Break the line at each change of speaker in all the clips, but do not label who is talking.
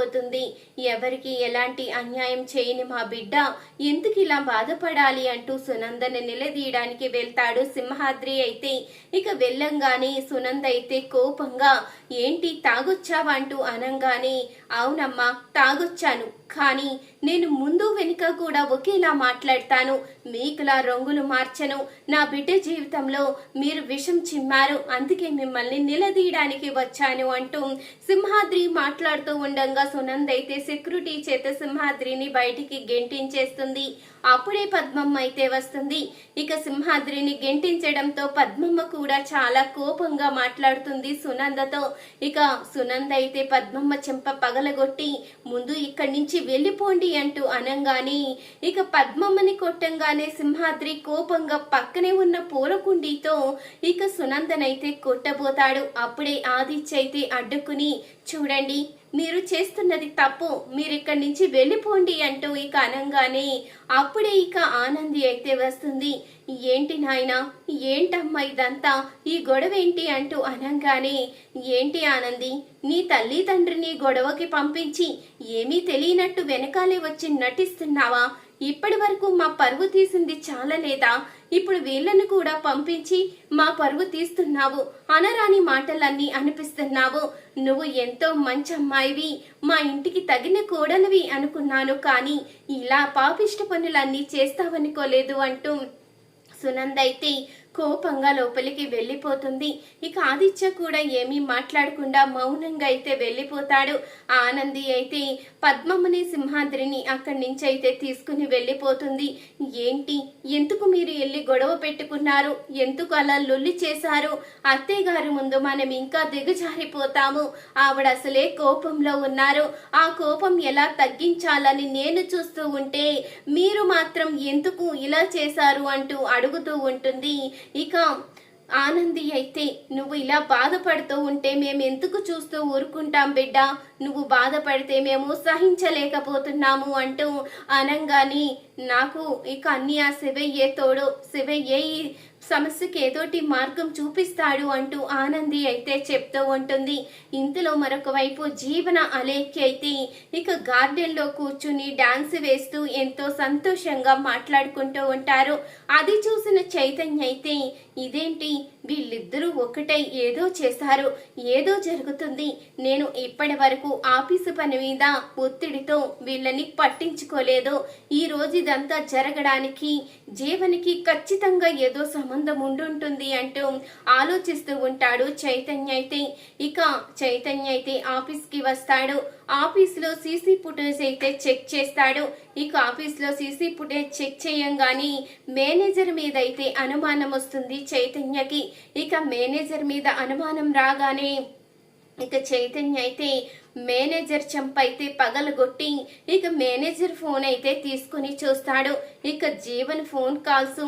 పోతుంది. ఎవరికి ఎలాంటి అన్యాయం చేయని మా బిడ్డ ఎందుకు ఇలా బాధపడాలి అంటూ సునందని నిలదీయడానికి వెళ్తాడు సింహాద్రి. అయితే ఇక వెళ్ళంగానే సునంద అయితే కోపంగా ఏంటి తాగొచ్చావా అంటూ అనంగానే అవునమ్మా తాగొచ్చాను, కానీ నేను ముందు వెనుక కూడా ఒకేలా మాట్లాడతాను, మీకులా రంగులు మార్చను. నా బిడ్డ జీవితంలో మీరు విషం చిమ్మారు, అందుకే మిమ్మల్ని నిలదీయడానికి వచ్చాను అంటూ సింహాద్రి మాట్లాడుతూ ఉండగా సునంద అయితే సెక్యూరిటీ చేత సింహాద్రిని బయటికి గెంటించేస్తుంది. అప్పుడే పద్మమ్మ అయితే వస్తుంది. ఇక సింహాద్రిని గెంటించడంతో పద్మమ్మ కూడా చాలా కోపంగా మాట్లాడుతుంది సునందతో. ఇక సునంద అయితే పద్మమ్మ చెంప పగలగొట్టి ముందు ఇక్కడి నుంచి వెళ్ళిపోండి అంటూ అనంగానే ఇక పద్మమ్మని కొట్టంగానే సింహాద్రి కోపంగా పక్కనే ఉన్న పూలకుండీతో ఇక సునందనైతే కొట్టబోతాడు. అప్పుడే ఆదిత్య అయితే అడ్డుకుని చూడండి మీరు చేస్తున్నది తప్పు, మీరు ఇక్కడి నుంచి వెళ్ళిపోండి అంటూ ఇక అనంగానే అప్పుడే ఇక ఆనంది అయితే వస్తుంది. ఏంటి నాయనా, ఏంటమ్మా ఇదంతా, ఈ గొడవ ఏంటి అంటూ అనంగానే ఏంటి ఆనంది, నీ తల్లి తండ్రిని గొడవకి పంపించి ఏమీ తెలియనట్టు వెనకాలే వచ్చి నటిస్తున్నావా? ఇప్పటి వరకు మా పరువు తీసింది చాలలేదా? ఇప్పుడు వీళ్ళను కూడా పంపించి మా పరువు తీస్తున్నావు, అనరాని మాటలన్నీ అనిపిస్తున్నావు. నువ్వు ఎంతో మంచి అమ్మాయివి, మా ఇంటికి తగిన కోడలివి అనుకున్నాను, కానీ ఇలా పాపిష్ట పనులన్నీ చేస్తావనుకోలేదు అంటూ సునంద అయితే కోపంగా లోపలికి వెళ్ళిపోతుంది. ఇక ఆదిత్య కూడా ఏమీ మాట్లాడకుండా మౌనంగా అయితే వెళ్ళిపోతాడు. ఆనంది అయితే పద్మమ్మని సింహాద్రిని అక్కడి నుంచి అయితే తీసుకుని వెళ్ళిపోతుంది. ఏంటి, ఎందుకు మీరు వెళ్ళి గొడవ పెట్టుకున్నారు, ఎందుకు అలా లొల్లి చేశారు? అత్తయ్య గారి ముందు మనం ఇంకా దిగజారిపోతాము, ఆవిడ అసలే కోపంలో ఉన్నారు, ఆ కోపం ఎలా తగ్గించాలని నేను చూస్తూ ఉంటే మీరు మాత్రం ఎందుకు ఇలా చేశారు అంటూ అడుగుతూ ఉంటుంది. ఇక ఆనంది అయితే నువ్వు ఇలా బాధపడుతూ ఉంటే మేము ఎందుకు చూస్తూ ఊరుకుంటాం బిడ్డ, నువ్వు బాధపడితే మేము సహించలేకపోతున్నాము అంటూ అనంగాని నాకు ఇక అన్ని ఆ శివయ్యే తోడు, శివయ్యే ఈ సమస్యకి ఏదోటి మార్గం చూపిస్తాడు అంటూ ఆనంది అయితే చెప్తూ ఉంటుంది. ఇంతలో మరొక వైపు జీవన అలేఖ్య అయితే ఇక గార్డెన్ లో కూర్చుని డాన్స్ వేస్తూ ఎంతో సంతోషంగా మాట్లాడుకుంటూ ఉంటారు. అది చూసిన చైతన్య అయితే ఇదేంటి, వీళ్ళిద్దరూ ఒకటై ఏదో చేశారు, ఏదో జరుగుతుంది, నేను ఇప్పటి వరకు ఆఫీసు పని మీద ఒత్తిడితో వీళ్ళని పట్టించుకోలేదు, ఈ రోజు ఇదంతా జరగడానికి జీవనికి ఖచ్చితంగా ఏదో సంబంధం ఉండుంటుంది అంటూ ఆలోచిస్తూ ఉంటాడు చైతన్య అయితే. ఇక చైతన్య అయితే ఆఫీస్ కి వస్తాడు. ఆఫీస్ లో సీసీ ఫుటేజ్ అయితే చెక్ చేస్తాడు. ఇక ఆఫీస్ లో సీసీ ఫుటేజ్ చెక్ చేయంగానే మేనేజర్ మీద అయితే అనుమానం వస్తుంది చైతన్యకి. ఇక మేనేజర్ మీద అనుమానం రాగానే ఇక చైతన్య అయితే మేనేజర్ చెంప అయితే పగలగొట్టి ఇక మేనేజర్ ఫోన్ అయితే తీసుకుని చూస్తాడు. ఇక జీవన్ ఫోన్ కాల్స్,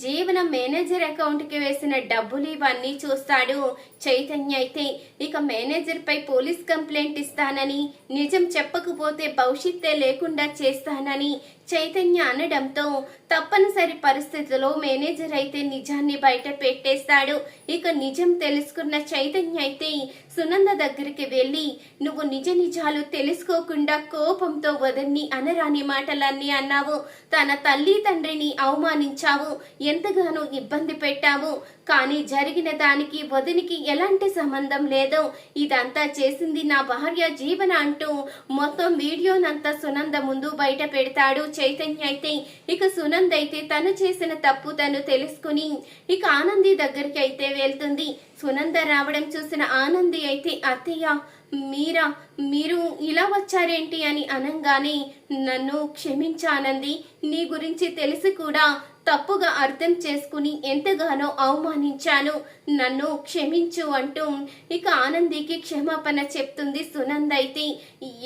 జీవన మేనేజర్ అకౌంట్ కి వేసిన డబ్బులు ఇవన్నీ చూస్తాడు చైతన్య అయితే. ఇక మేనేజర్ పై పోలీస్ కంప్లైంట్ ఇస్తానని, నిజం చెప్పకపోతే భవిష్యత్తే లేకుండా చేస్తానని చైతన్య అనడంతో తప్పనిసరి పరిస్థితిలో మేనేజర్ అయితే నిజాన్ని బయట పెట్టేస్తాడు. ఇక నిజం తెలుసుకున్న చైతన్య అయితే సునంద దగ్గరికి వెళ్ళి నువ్వు నిజ నిజాలు తెలుసుకోకుండా కోపంతో వదన్ని అనరాని మాటలన్నీ అన్నావు, తన తల్లి తండ్రిని అవమానించావు, ఎంతగానో ఇబ్బంది పెట్టావు, కానీ జరిగిన దానికి వదినికి ఎలాంటి సంబంధం లేదు, ఇదంతా చేసింది నా భార్య జీవన అంటూ మొత్తం వీడియోనంతా సునంద ముందు బయట పెడతాడు చైతన్య అయితే. ఇక సునంద అయితే తను చేసిన తప్పు తను తెలుసుకుని ఇక ఆనంది దగ్గరికి అయితే వెళ్తుంది. సునంద రావడం చూసిన ఆనంది అయితే అత్తయ్య మీరు ఇలా వచ్చారేంటి అని అనంగానే నన్ను క్షమించానంది, నీ గురించి తెలిసి కూడా తప్పుగా అర్థం చేసుకుని ఎంతగానో అవమానించాను, నన్ను క్షమించు అంటూ ఇక ఆనందికి క్షమాపణ చెప్తుంది సునంద అయితే.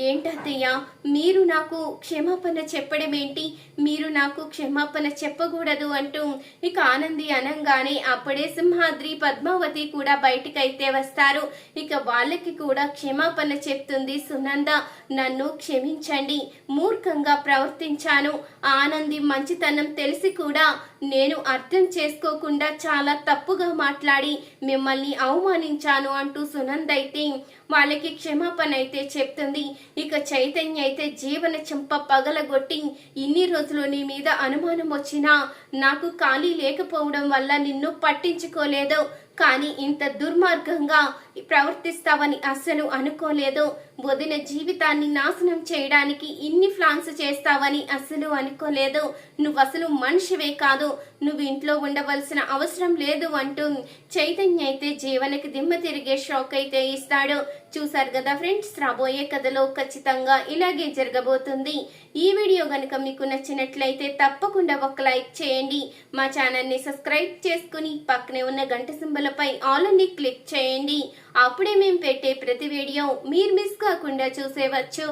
ఏంటత్తయ్య మీరు నాకు క్షమాపణ చెప్పడం ఏంటి, మీరు నాకు క్షమాపణ చెప్పకూడదు అంటూ ఇక ఆనంది అనంగానే అప్పుడే సింహాద్రి పద్మావతి కూడా బయటికైతే వస్తారు. ఇక వాళ్ళకి కూడా క్షమాపణ చెప్తుంది సునంద. నన్ను క్షమించండి, మూర్ఖంగా ప్రవర్తించాను, ఆనంది మంచితనం తెలిసి కూడా నేను అర్థం చేసుకోకుండా చాలా తప్పుగా మాట్లాడి మిమ్మల్ని అవమానించాను అంటూ సునంద అయితే వాళ్ళకి క్షమాపణ అయితే చెప్తుంది. ఇక చైతన్య అయితే జీవన చెంప పగలగొట్టి ఇన్ని రోజులు నీ మీద అనుమానం వచ్చినా నాకు ఖాళీ లేకపోవడం వల్ల నిన్ను పట్టించుకోలేదు, కానీ ఇంత దుర్మార్గంగా ప్రవర్తిస్తావని అస్సలు అనుకోలేదు. వదిన జీవితాన్ని నాశనం చేయడానికి ఇన్ని ప్లాన్స్ చేస్తావని అస్సలు అనుకోలేదు. నువ్వు అసలు మనిషివే కాదు, నువ్వు ఇంట్లో ఉండవలసిన అవసరం లేదు అంటూ చైతన్య అయితే జీవనకి దిమ్మ తిరిగే షాక్ అయితే ఇస్తాడు. చూసారు కదా ఫ్రెండ్స్, రాబోయే కథలో ఖచ్చితంగా ఇలాగే జరగబోతుంది. ఈ వీడియో కనుక మీకు నచ్చినట్లయితే తప్పకుండా ఒక లైక్ చేయండి. మా ఛానల్ని సబ్స్క్రైబ్ చేసుకుని పక్కనే ఉన్న గంట సింబలపై ఆల్ అని క్లిక్ చేయండి. అప్పుడే మేము పెట్టే ప్రతి వీడియో మీరు మిస్ కాకుండా చూసేవచ్చు.